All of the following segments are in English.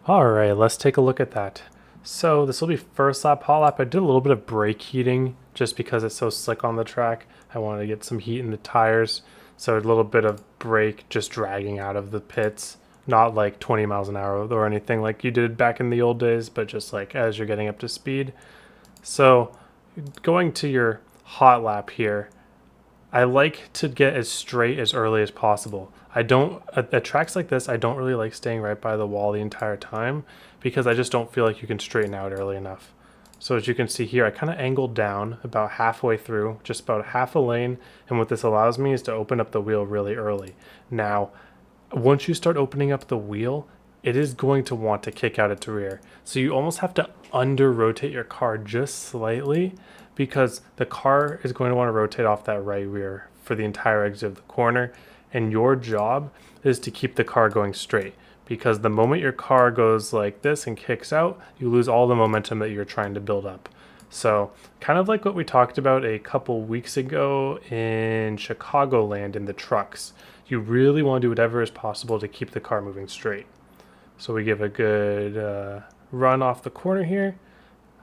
All right, let's take a look at that. So this will be first lap, hot lap. I did a little bit of brake heating just because it's so slick on the track. I wanted to get some heat in the tires. So a little bit of brake just dragging out of the pits. Not like 20 miles an hour or anything like you did back in the old days, but just like as you're getting up to speed. So going to your hot lap here, I like to get as straight as early as possible. I don't at tracks like this, I don't really like staying right by the wall the entire time because I just don't feel like you can straighten out early enough. So as you can see here, I kind of angled down about halfway through, just about half a lane, and what this allows me is to open up the wheel really early. Now, once you start opening up the wheel, it is going to want to kick out its rear. So you almost have to under rotate your car just slightly because the car is going to want to rotate off that right rear for the entire exit of the corner. And your job is to keep the car going straight because the moment your car goes like this and kicks out, you lose all the momentum that you're trying to build up. So, kind of like what we talked about a couple weeks ago in Chicagoland in the trucks, you really want to do whatever is possible to keep the car moving straight. So, we give a good run off the corner here.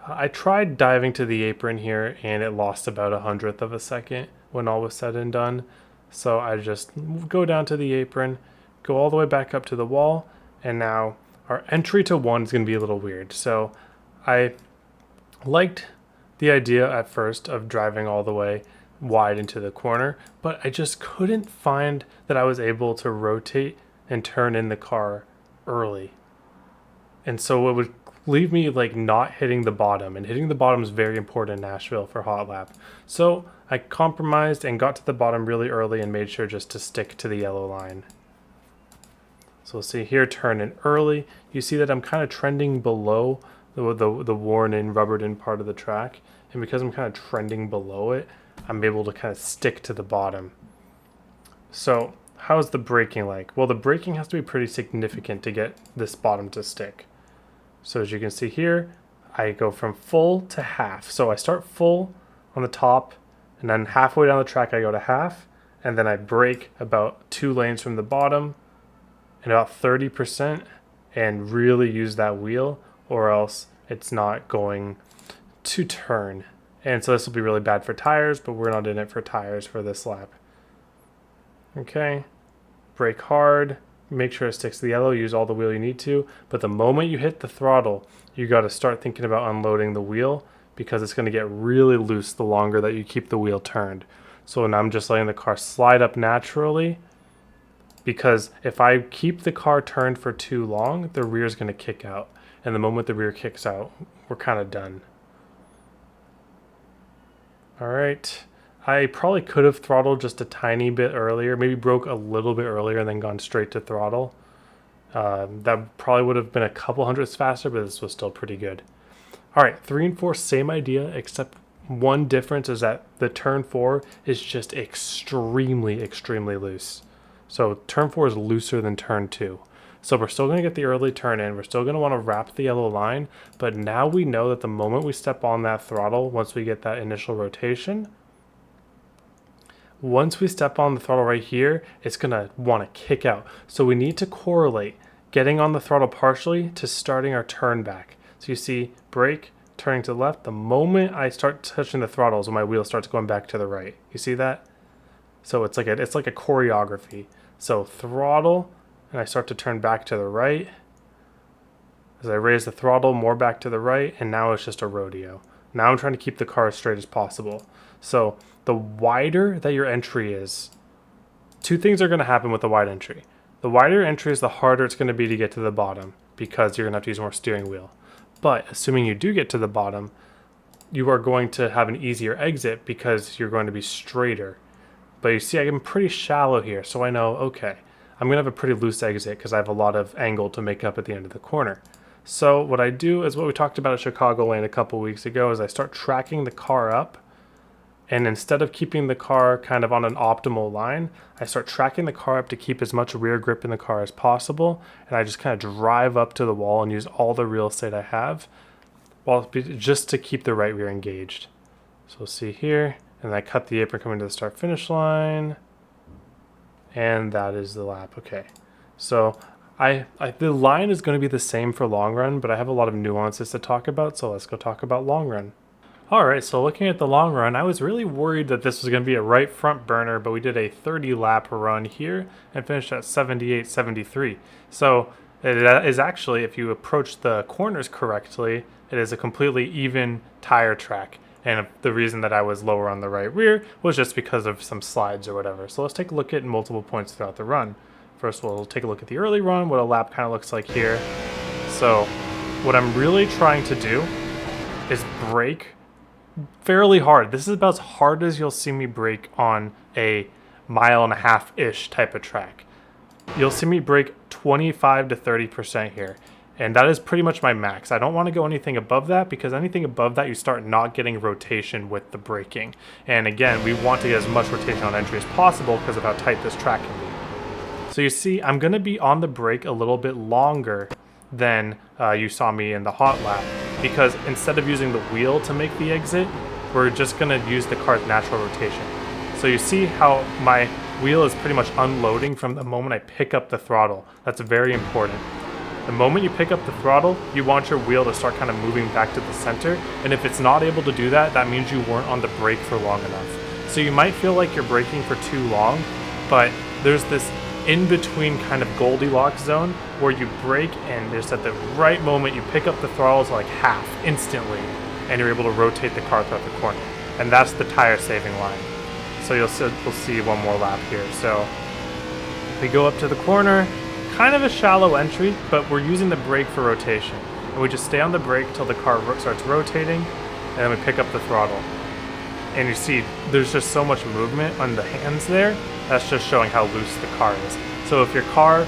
I tried diving to the apron here and it lost about 100th of a second when all was said and done. So, I just go down to the apron, go all the way back up to the wall, and now our entry to one is going to be a little weird. So, I liked the idea at first of driving all the way wide into the corner, but I just couldn't find that I was able to rotate and turn in the car early. And so it would leave me like not hitting the bottom, and hitting the bottom is very important in Nashville for hot lap. So I compromised and got to the bottom really early and made sure just to stick to the yellow line. So we'll see here, turn in early. You see that I'm kind of trending below the worn in, rubbered in part of the track. And because I'm kind of trending below it, I'm able to kind of stick to the bottom. So how's the braking like? Well, the braking has to be pretty significant to get this bottom to stick. So as you can see here, I go from full to half. So I start full on the top, and then halfway down the track I go to half, and then I brake about 2 lanes from the bottom and about 30% and really use that wheel, or else it's not going to turn. And so this will be really bad for tires, but we're not in it for tires for this lap. Okay, brake hard, make sure it sticks to the yellow, use all the wheel you need to, but the moment you hit the throttle, you got to start thinking about unloading the wheel because it's going to get really loose the longer that you keep the wheel turned. So now I'm just letting the car slide up naturally, because if I keep the car turned for too long, the rear is going to kick out. And the moment the rear kicks out, we're kind of done. All right. I probably could have throttled just a tiny bit earlier, maybe broke a little bit earlier and then gone straight to throttle. That probably would have been a couple hundredths faster, but this was still pretty good. All right, 3 and 4, same idea, except one difference is that the turn 4 is just extremely, extremely loose. So turn 4 is looser than turn 2. So we're still going to get the early turn in. We're still going to want to wrap the yellow line. But now we know that the moment we step on that throttle, once we get that initial rotation, once we step on the throttle right here, it's going to want to kick out. So we need to correlate getting on the throttle partially to starting our turn back. So you see brake, turning to the left. The moment I start touching the throttle is when my wheel starts going back to the right. You see that? So it's like a choreography. So throttle, and I start to turn back to the right. As I raise the throttle, more back to the right, and now it's just a rodeo. Now I'm trying to keep the car as straight as possible. So the wider that your entry is, 2 things are going to happen with the wide entry. The wider your entry is, the harder it's going to be to get to the bottom because you're going to have to use more steering wheel. But assuming you do get to the bottom, you are going to have an easier exit because you're going to be straighter. But you see, I'm pretty shallow here, so I know, okay, I'm going to have a pretty loose exit because I have a lot of angle to make up at the end of the corner. So what I do is what we talked about at Chicagoland a couple weeks ago is I start tracking the car up, and instead of keeping the car kind of on an optimal line, I start tracking the car up to keep as much rear grip in the car as possible, and I just kind of drive up to the wall and use all the real estate I have, just to keep the right rear engaged. So we'll see here. And I cut the apron coming to the start finish line. And that is the lap. Okay. So The line is going to be the same for long run, but I have a lot of nuances to talk about, so let's go talk about long run. Alright, so looking at the long run, I was really worried that this was going to be a right front burner, but we did a 30 lap run here and finished at 78.73. So it is actually, if you approach the corners correctly, it is a completely even tire track. And the reason that I was lower on the right rear was just because of some slides or whatever. So let's take a look at multiple points throughout the run. First, we'll take a look at the early run, what a lap kind of looks like here. So what I'm really trying to do is brake fairly hard. This is about as hard as you'll see me brake on a 1.5-mile-ish type of track. You'll see me brake 25 to 30% here. And that is pretty much my max. I don't want to go anything above that, because anything above that you start not getting rotation with the braking. And again, we want to get as much rotation on entry as possible because of how tight this track can be. So you see, I'm going to be on the brake a little bit longer than you saw me in the hot lap, because instead of using the wheel to make the exit, we're just going to use the car's natural rotation. So you see how my wheel is pretty much unloading from the moment I pick up the throttle. That's very important. The moment you pick up the throttle, you want your wheel to start kind of moving back to the center, and if it's not able to do that, that means you weren't on the brake for long enough. So you might feel like you're braking for too long, but there's this in-between kind of Goldilocks zone where you brake and just at the right moment you pick up the throttle to like half instantly, and you're able to rotate the car throughout the corner. And that's the tire saving line. So we'll see one more lap here. So we go up to the corner, kind of a shallow entry, but we're using the brake for rotation. And we just stay on the brake till the car starts rotating, and then we pick up the throttle. And you see there's just so much movement on the hands there. That's just showing how loose the car is. So if your car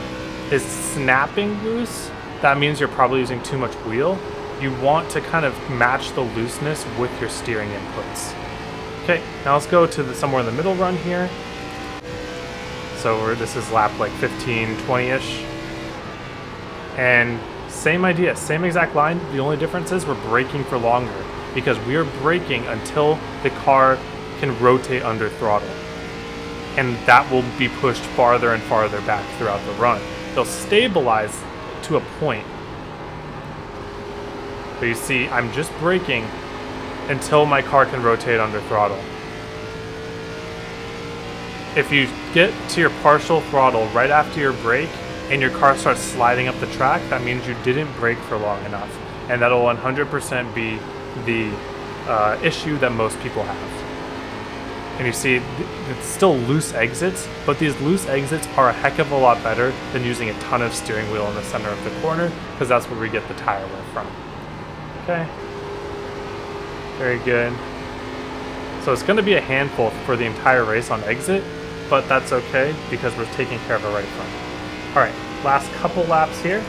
is snapping loose, that means you're probably using too much wheel. You want to kind of match the looseness with your steering inputs. Okay, now let's go to somewhere in the middle run here. So this is lap like 15, 20-ish. And same idea, same exact line. The only difference is we're braking for longer, because we are braking until the car can rotate under throttle. And that will be pushed farther and farther back throughout the run. They'll stabilize to a point. But you see, I'm just braking until my car can rotate under throttle. If you get to your partial throttle right after your brake and your car starts sliding up the track, that means you didn't brake for long enough. And that'll 100% be the issue that most people have. And you see, it's still loose exits, but these loose exits are a heck of a lot better than using a ton of steering wheel in the center of the corner, because that's where we get the tire wear from. Okay. Very good. So it's going to be a handful for the entire race on exit, but that's okay because we're taking care of it right front. Alright, last couple laps here.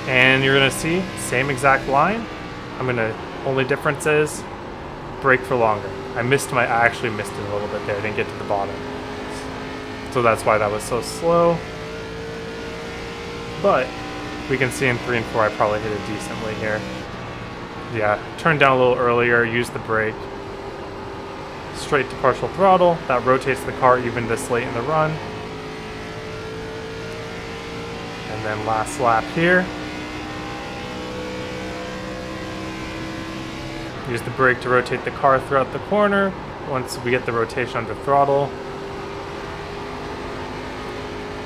And you're going to see, same exact line. Only difference is, brake for longer. I actually missed it a little bit there. I didn't get to the bottom. So that's why that was so slow. But we can see in 3 and 4 I probably hit it decently here. Yeah, turned down a little earlier, used the brake. Straight to partial throttle. That rotates the car even this late in the run. And then last lap here. Use the brake to rotate the car throughout the corner. Once we get the rotation under throttle,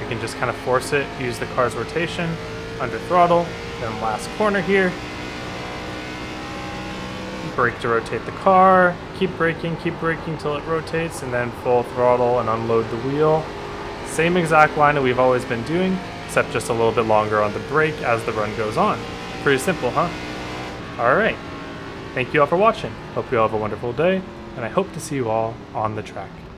we can just kind of force it, use the car's rotation under throttle. Then last corner here, brake to rotate the car, keep braking till it rotates, and then full throttle and unload the wheel. Same exact line that we've always been doing, except just a little bit longer on the brake as the run goes on. Pretty simple, huh? Alright. Thank you all for watching. Hope you all have a wonderful day, and I hope to see you all on the track.